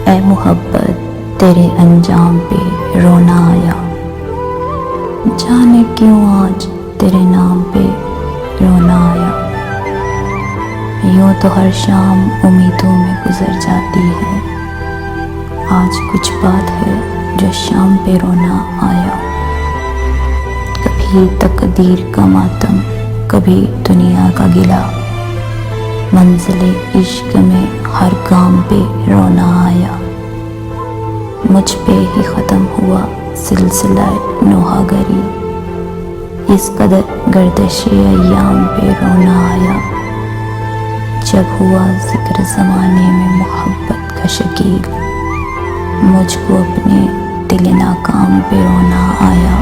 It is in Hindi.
ए मोहब्बत तेरे अंजाम पे रोना आया, जाने क्यों आज तेरे नाम पे रोना आया। यूँ तो हर शाम उम्मीदों में गुजर जाती है, आज कुछ बात है जो शाम पे रोना आया। कभी तकदीर का मातम, कभी दुनिया का गिला, मंजिले इश्क में हर गाम पे रोना आया। मुझ पे ही ख़त्म हुआ सिलसिला नोहागरी, इस कदर गर्दिशे अय्याम पे रोना आया। जब हुआ जिक्र ज़माने में मोहब्बत का शकील, मुझको अपने दिल नाकाम पे रोना आया।